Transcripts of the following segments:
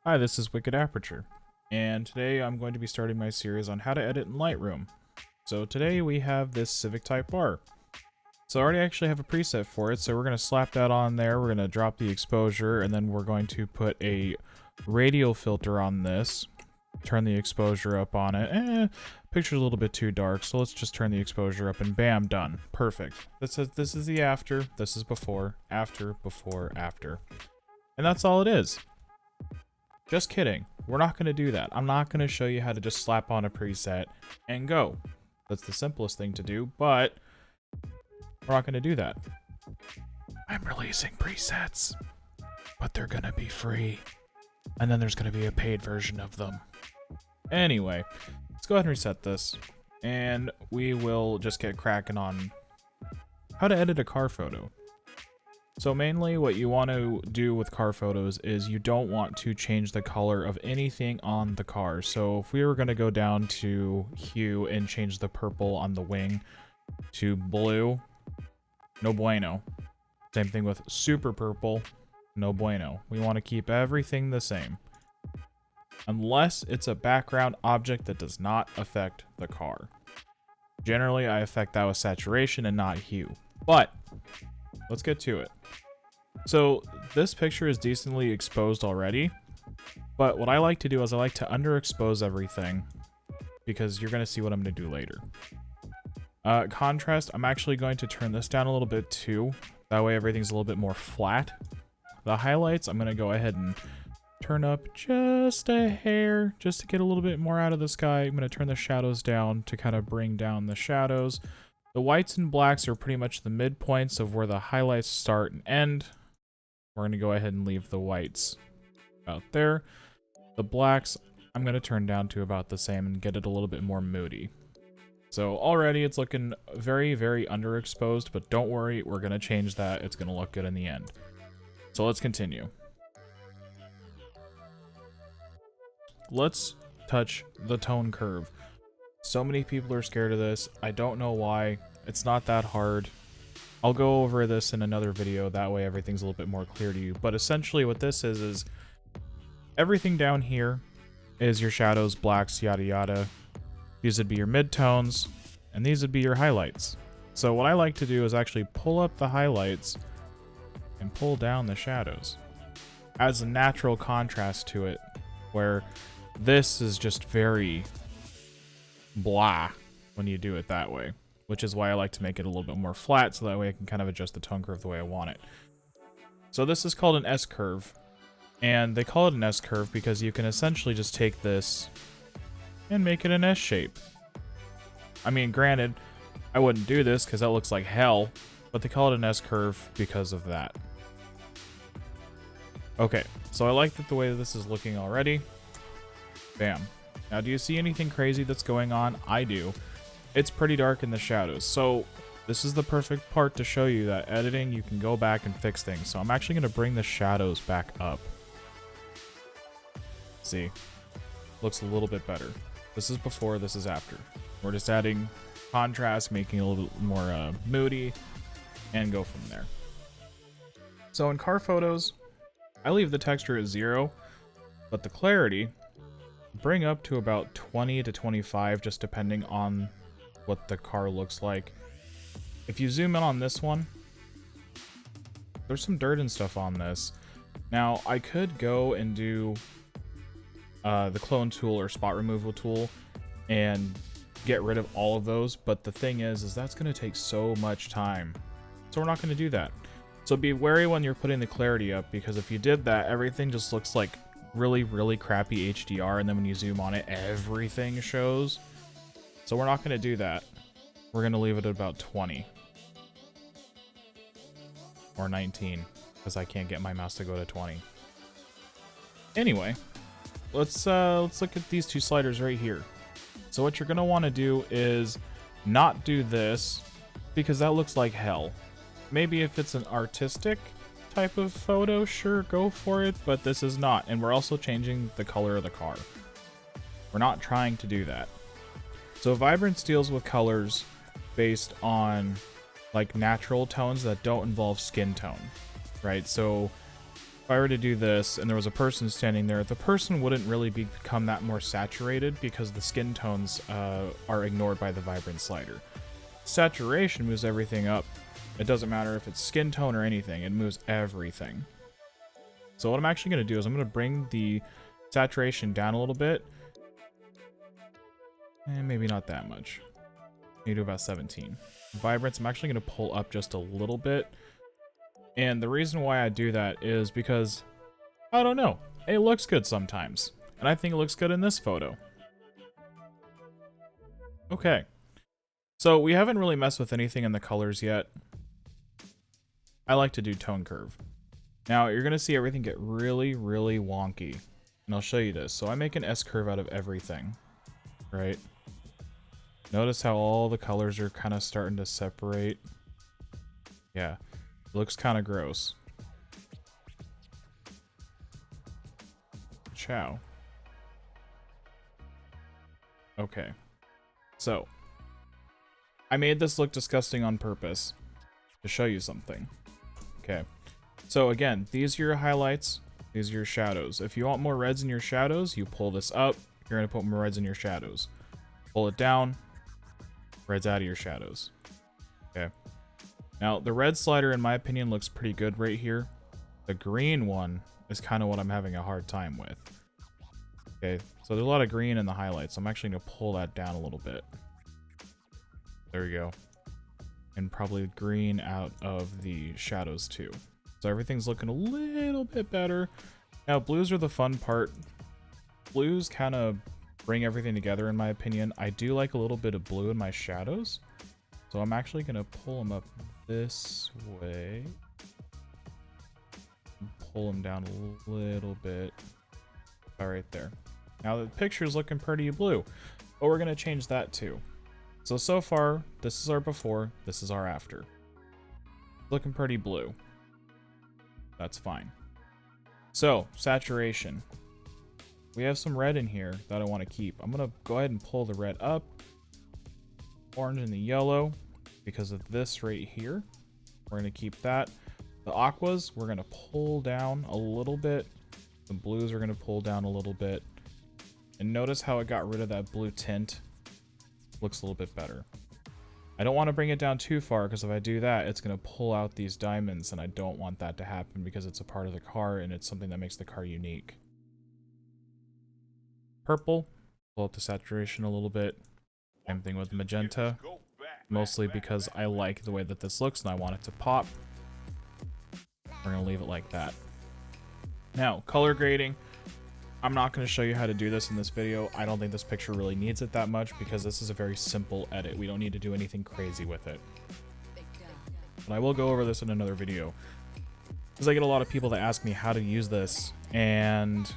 Hi, this is Wicked Aperture, and today I'm going to be starting my series on how to edit in Lightroom. So today we have this Civic Type R. So I already actually have a preset for it, so we're going to slap that on there, we're going to drop the exposure, and then we're going to put a radial filter on this, turn the exposure up on it. Picture's a little bit too dark, so let's just turn the exposure up and bam, done. Perfect. This is the after, this is before, after, after. And that's all it is. Just kidding. We're not going to do that. I'm not going to show you how to just slap on a preset and go. That's the simplest thing to do, but we're not going to do that. I'm releasing presets, but they're going to be free. And then there's going to be a paid version of them. Anyway, let's go ahead and reset this. And we will just get cracking on how to edit a car photo. So mainly what you want to do with car photos is you don't want to change the color of anything on the car. So if we were going to go down to hue and change the purple on the wing to blue, no bueno. Same thing with super purple, no bueno. We want to keep everything the same. Unless it's a background object that does not affect the car. Generally, I affect that with saturation and not hue. But let's get to it. So this picture is decently exposed already, but what I like to do is I like to underexpose everything because you're going to see what I'm going to do later. Contrast, I'm actually going to turn this down a little bit too. That way everything's a little bit more flat. The highlights, I'm going to go ahead and turn up just a hair just to get a little bit more out of the sky. I'm going to turn the shadows down to kind of bring down the shadows. The whites and blacks are pretty much the midpoints of where the highlights start and end. We're going to go ahead and leave the whites out there. The blacks, I'm going to turn down to about the same and get it a little bit more moody. So already it's looking very, very underexposed, but don't worry, we're going to change that. It's going to look good in the end. So let's continue. Let's touch the tone curve. So many people are scared of this. I don't know why. It's not that hard. I'll go over this in another video. That way everything's a little bit more clear to you. But essentially what this is everything down here is your shadows, blacks, yada yada. These would be your midtones, and these would be your highlights. So what I like to do is actually pull up the highlights and pull down the shadows. Adds a natural contrast to it, where this is just very blah when you do it that way, which is why I like to make it a little bit more flat so that way I can kind of adjust the tone curve the way I want it. So this is called an S-curve, and they call it an S-curve because you can essentially just take this and make it an S shape. I mean, granted, I wouldn't do this because that looks like hell, but they call it an S-curve because of that. Okay, so I like the way that this is looking already. Bam. Now, do you see anything crazy that's going on? I do. It's pretty dark in the shadows. So this is the perfect part to show you that editing, you can go back and fix things. So I'm actually going to bring the shadows back up. See, looks a little bit better. This is before, this is after. We're just adding contrast, making it a little bit more moody, and go from there. So in car photos, I leave the texture at 0, but the clarity bring up to about 20 to 25, just depending on what the car looks like. If you zoom in on this one, there's some dirt and stuff on this. Now, I could go and do the clone tool or spot removal tool and get rid of all of those, but the thing is that's going to take so much time. So we're not going to do that. So be wary when you're putting the clarity up, because if you did that, everything just looks like really, really crappy HDR, and then when you zoom on it, everything shows. So we're not going to do that. We're going to leave it at about 20 or 19 because I can't get my mouse to go to 20. Anyway, let's look at these two sliders right here. So what you're going to want to do is not do this because that looks like hell. Maybe if it's an artistic type of photo, sure, go for it, but this is not. And we're also changing the color of the car. We're not trying to do that. So Vibrance deals with colors based on like natural tones that don't involve skin tone, right? So if I were to do this and there was a person standing there, the person wouldn't really become that more saturated because the skin tones are ignored by the vibrance slider. Saturation moves everything up. It doesn't matter if it's skin tone or anything, it moves everything. So what I'm actually going to do is I'm going to bring the saturation down a little bit. And maybe not that much. Maybe do about 17. Vibrance, I'm actually going to pull up just a little bit. And the reason why I do that is because, I don't know, it looks good sometimes. And I think it looks good in this photo. Okay. So we haven't really messed with anything in the colors yet. I like to do tone curve. Now you're going to see everything get really, really wonky. And I'll show you this. So I make an S curve out of everything, right? Notice how all the colors are kind of starting to separate. Yeah. Looks kind of gross. Ciao. Okay. So, I made this look disgusting on purpose to show you something. Okay. So again, these are your highlights. These are your shadows. If you want more reds in your shadows, you pull this up. You're going to put more reds in your shadows. Pull it down. Reds out of your shadows. Okay. Now, the red slider, in my opinion, looks pretty good right here. The green one is kind of what I'm having a hard time with. Okay, so there's a lot of green in the highlights. I'm actually going to pull that down a little bit. There we go. And probably green out of the shadows too. So everything's looking a little bit better. Now, blues are the fun part. Blues kind of bring everything together, in my opinion. I do like a little bit of blue in my shadows. So I'm actually going to pull them up this way. Pull them down a little bit. All right there. Now the picture's looking pretty blue, but we're going to change that too. So far, this is our before, this is our after. Looking pretty blue. That's fine. So, saturation. We have some red in here that I want to keep. I'm going to go ahead and pull the red up. Orange and the yellow. Because of this right here, we're going to keep that. The aquas, we're going to pull down a little bit. The blues are going to pull down a little bit. And notice how it got rid of that blue tint. Looks a little bit better. I don't want to bring it down too far, because if I do that, it's going to pull out these diamonds, and I don't want that to happen because it's a part of the car and it's something that makes the car unique. Purple, pull up the saturation a little bit. Same thing with magenta. Mostly because I like the way that this looks and I want it to pop. We're going to leave it like that. Now, color grading. I'm not going to show you how to do this in this video. I don't think this picture really needs it that much because this is a very simple edit. We don't need to do anything crazy with it. But I will go over this in another video. Because I get a lot of people that ask me how to use this. And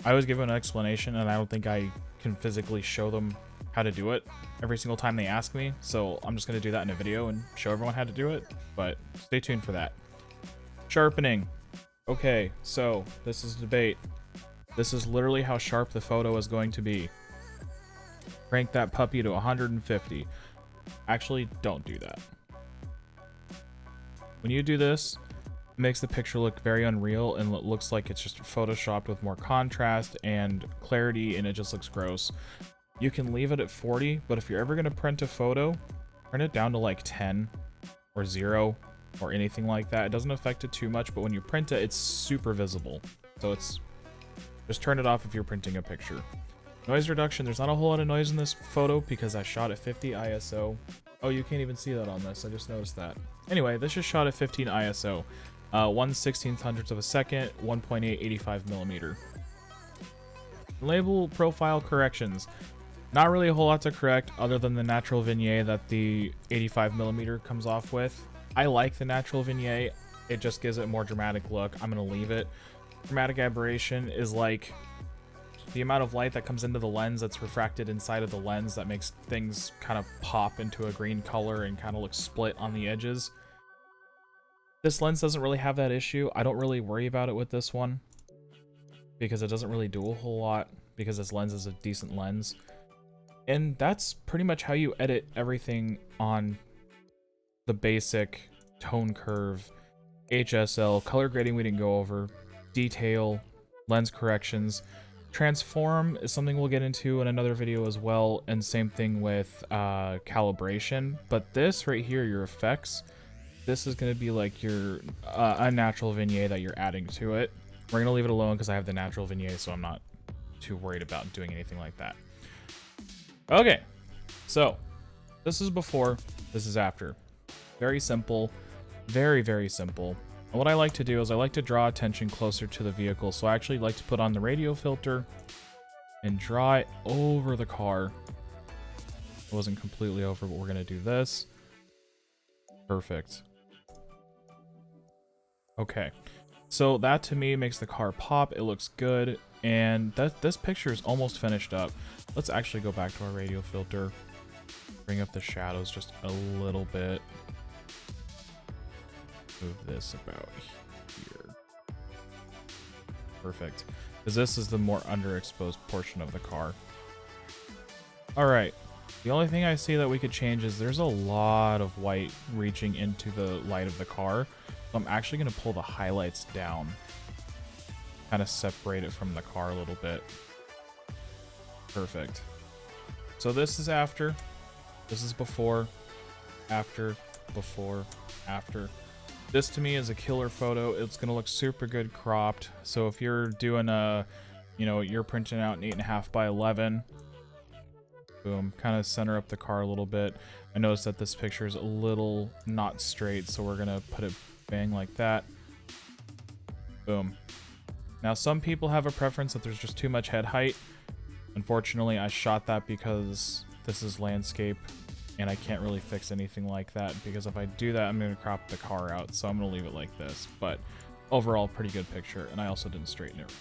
I always give them an explanation and I don't think I can physically show them how to do it every single time they ask me, so I'm just going to do that in a video and show everyone how to do it, but stay tuned for that. Sharpening. Okay, so this is debate. This is literally how sharp the photo is going to be. Crank that puppy to 150. Actually, don't do that. When you do this, it makes the picture look very unreal and it looks like it's just photoshopped with more contrast and clarity, and it just looks gross. You can leave it at 40, but if you're ever going to print a photo, print it down to like 10 or 0 or anything like that. It doesn't affect it too much, but when you print it, it's super visible. So it's just turn it off if you're printing a picture. Noise reduction. There's not a whole lot of noise in this photo because I shot at 50 ISO. Oh, you can't even see that on this. I just noticed that. Anyway, this is shot at 15 ISO. 1/1600th of a second, 1.885 millimeter. Label profile corrections. Not really a whole lot to correct other than the natural vignette that the 85mm comes off with. I like the natural vignette. It just gives it a more dramatic look. I'm going to leave it. Dramatic aberration is like the amount of light that comes into the lens that's refracted inside of the lens that makes things kind of pop into a green color and kind of look split on the edges. This lens doesn't really have that issue. I don't really worry about it with this one because it doesn't really do a whole lot because this lens is a decent lens. And that's pretty much how you edit everything on the basic tone curve, HSL, color grading we didn't go over. detail, lens corrections. Transform is something we'll get into in another video as well, and same thing with calibration. But this right here, your effects, this is going to be like your unnatural vignette that you're adding to it. We're going to leave it alone because I have the natural vignette, so I'm not too worried about doing anything like that. Okay, so this is before, this is after. Very simple, very, very simple. And what I like to do is I like to draw attention closer to the vehicle. So I actually like to put on the radio filter and draw it over the car. It wasn't completely over, but we're going to do this. Perfect. Okay. So that to me makes the car pop. It looks good. And this picture is almost finished up. Let's actually go back to our radio filter. Bring up the shadows just a little bit. Move this about here. Perfect. Because this is the more underexposed portion of the car. Alright. The only thing I see that we could change is there's a lot of white reaching into the light of the car. So I'm actually going to pull the highlights down. Kind of separate it from the car a little bit. Perfect. So this is after. This is before. After. Before. After. This to me is a killer photo. It's going to look super good cropped. So if you're doing a, you're printing out an 8.5 by 11. Boom. Kind of center up the car a little bit. I noticed that this picture is a little not straight, so we're going to put it bang like that. Boom. Now some people have a preference that there's just too much head height. Unfortunately, I shot that because this is landscape. And I can't really fix anything like that, because if I do that, I'm going to crop the car out. So I'm going to leave it like this. But overall, pretty good picture. And I also didn't straighten it.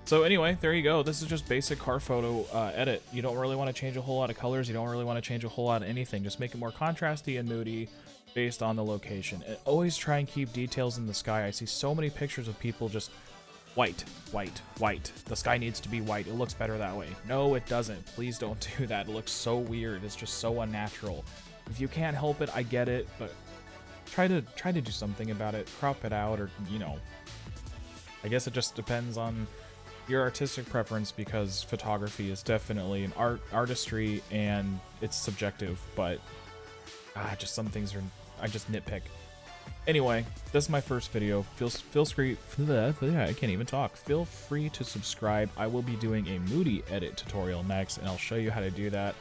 So anyway, there you go. This is just basic car photo edit. You don't really want to change a whole lot of colors. You don't really want to change a whole lot of anything. Just make it more contrasty and moody based on the location. And always try and keep details in the sky. I see so many pictures of people just white, white, white. The sky needs to be white. It looks better that way. No, it doesn't. Please don't do that. It looks so weird. It's just so unnatural. If you can't help it, I get it, but try to do something about it. Crop it out, or I guess it just depends on your artistic preference, because photography is definitely an artistry and it's subjective, but just some things I just nitpick. Anyway, this is my first video. Feel free. I can't even talk. Feel free to subscribe. I will be doing a moody edit tutorial next, and I'll show you how to do that.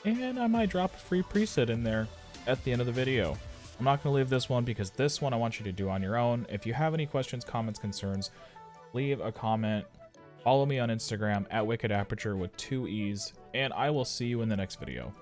And I might drop a free preset in there at the end of the video. I'm not going to leave this one, because this one I want you to do on your own. If you have any questions, comments, concerns, leave a comment. Follow me on Instagram at Wicked Aperture with 2 E's, and I will see you in the next video.